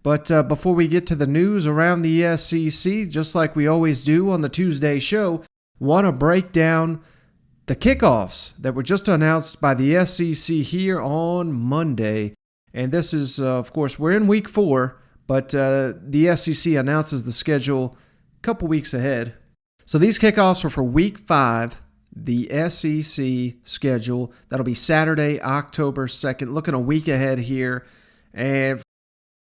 But before we get to the news around the SEC, just like we always do on the Tuesday show, want to break down the kickoffs that were just announced by the SEC here on Monday. And this is, of course, we're in week 4, but the SEC announces the schedule a couple weeks ahead. So these kickoffs are for week 5, the SEC schedule. That'll be Saturday, October 2nd. Looking a week ahead here. And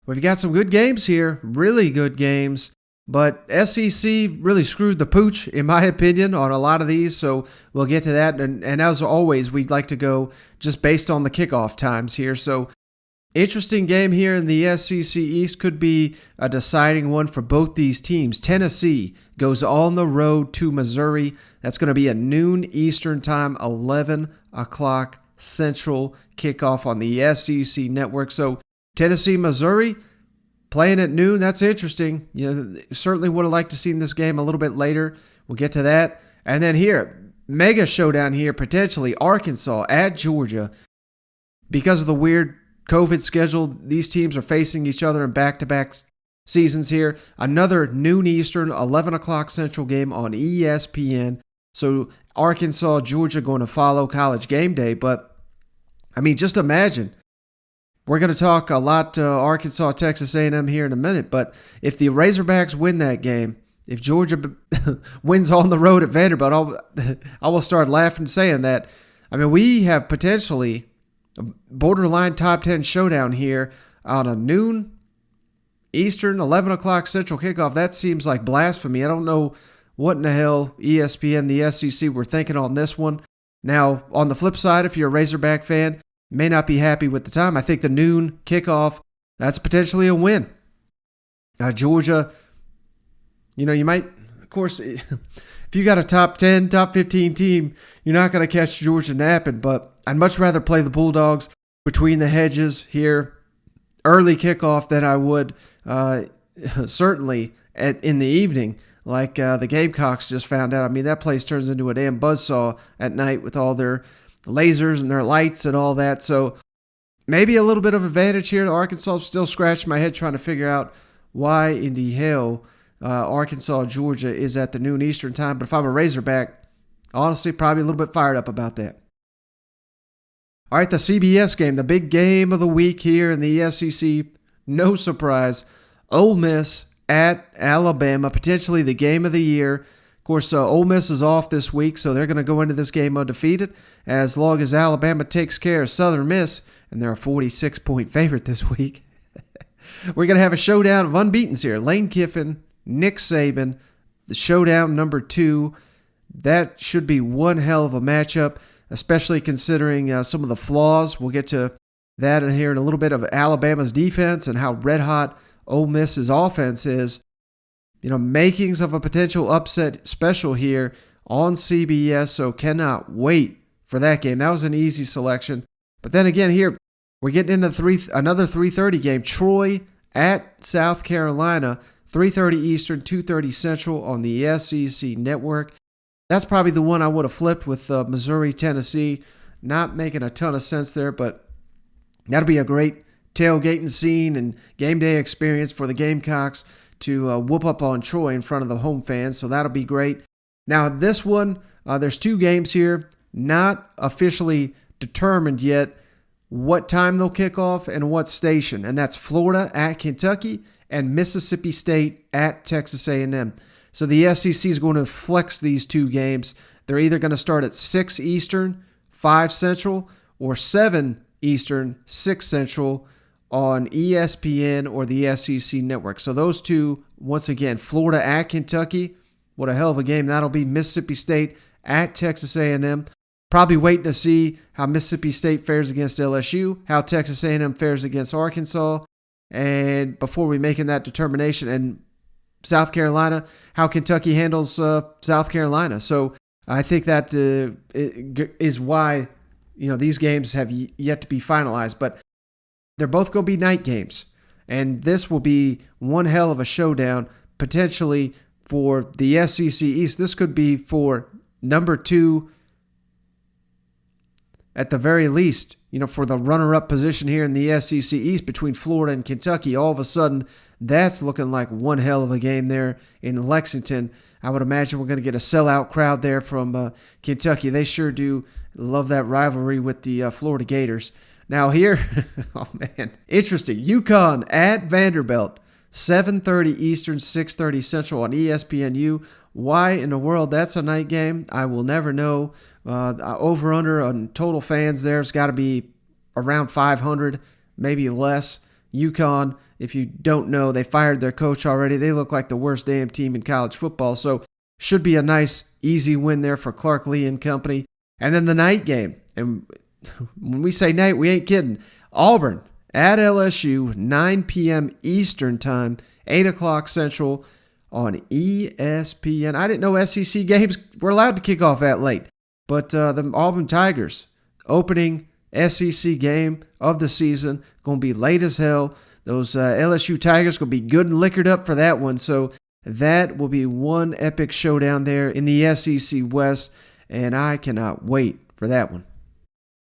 we've got some good games here, really good games. But SEC really screwed the pooch, in my opinion, on a lot of these. So we'll get to that. And as always, we'd like to go just based on the kickoff times here. So interesting game here in the SEC East. Could be a deciding one for both these teams. Tennessee goes on the road to Missouri. That's going to be a noon Eastern time, 11 o'clock Central kickoff on the SEC network. So Tennessee, Missouri, playing at noon, that's interesting. Certainly would have liked to see this game a little bit later. We'll get to that. And then here, mega showdown here, potentially Arkansas at Georgia. Because of the weird COVID schedule, these teams are facing each other in back-to-back seasons here. Another noon Eastern, 11 o'clock Central game on ESPN. So Arkansas, Georgia going to follow College Game Day. But, I mean, just imagine. We're going to talk a lot Arkansas, Texas A&M here in a minute, but if the Razorbacks win that game, if Georgia wins on the road at Vanderbilt, I will start laughing saying that. I mean, we have potentially a borderline top 10 showdown here on a noon Eastern, 11 o'clock Central kickoff. That seems like blasphemy. I don't know what in the hell ESPN, the SEC, were thinking on this one. Now, on the flip side, if you're a Razorback fan, may not be happy with the time. I think the noon kickoff, that's potentially a win. Georgia, you might, of course, if you got a top 10, top 15 team, you're not going to catch Georgia napping, but I'd much rather play the Bulldogs between the hedges here, early kickoff, than I would certainly in the evening, like the Gamecocks just found out. I mean, that place turns into a damn buzzsaw at night with all their lasers and their lights and all that. So maybe a little bit of advantage here to Arkansas. Still scratching my head trying to figure out why in the hell Arkansas, Georgia is at the noon Eastern time. But if I'm a Razorback, honestly, probably a little bit fired up about that. All right, the CBS game, the big game of the week here in the SEC. No surprise. Ole Miss at Alabama, potentially the game of the year. Of course, Ole Miss is off this week, so they're going to go into this game undefeated as long as Alabama takes care of Southern Miss, and they're a 46-point favorite this week. We're going to have a showdown of unbeatens here. Lane Kiffin, Nick Saban, the showdown number 2. That should be one hell of a matchup, especially considering some of the flaws. We'll get to that in here in a little bit of Alabama's defense and how red-hot Ole Miss's offense is. Makings of a potential upset special here on CBS, so cannot wait for that game. That was an easy selection. But then again here, we're getting into another 3:30 game. Troy at South Carolina, 3:30 Eastern, 2:30 Central on the SEC network. That's probably the one I would have flipped with Missouri, Tennessee. Not making a ton of sense there, but that'll be a great tailgating scene and game day experience for the Gamecocks to whoop up on Troy in front of the home fans, so that'll be great. Now, this one, there's 2 games here, not officially determined yet what time they'll kick off and what station, and that's Florida at Kentucky and Mississippi State at Texas A&M. So the SEC is going to flex these 2 games. They're either going to start at 6 Eastern, 5 Central, or 7 Eastern, 6 Central, on ESPN or the SEC network. So those 2, once again, Florida at Kentucky. What a hell of a game that'll be. Mississippi State at Texas A&M. Probably waiting to see how Mississippi State fares against LSU, how Texas A&M fares against Arkansas, and before we making that determination, and South Carolina, how Kentucky handles South Carolina. So I think that is why these games have yet to be finalized. But they're both going to be night games. And this will be one hell of a showdown, potentially for the SEC East. This could be for number 2 at the very least, for the runner-up position here in the SEC East between Florida and Kentucky. All of a sudden, that's looking like one hell of a game there in Lexington. I would imagine we're going to get a sellout crowd there from Kentucky. They sure do love that rivalry with the Florida Gators. Now here, oh man, interesting. UConn at Vanderbilt, 7:30 Eastern, 6:30 Central on ESPNU. Why in the world that's a night game, I will never know. Over-under on total fans there's got to be around 500, maybe less. UConn, if you don't know, they fired their coach already. They look like the worst damn team in college football, so should be a nice, easy win there for Clark Lee and company. And then the night game, and when we say night, we ain't kidding. Auburn at LSU, 9 p.m. Eastern time, 8 o'clock Central on ESPN. I didn't know SEC games were allowed to kick off that late, but the Auburn Tigers opening SEC game of the season, going to be late as hell. Those LSU Tigers going to be good and liquored up for that one, so that will be one epic showdown there in the SEC West, and I cannot wait for that one.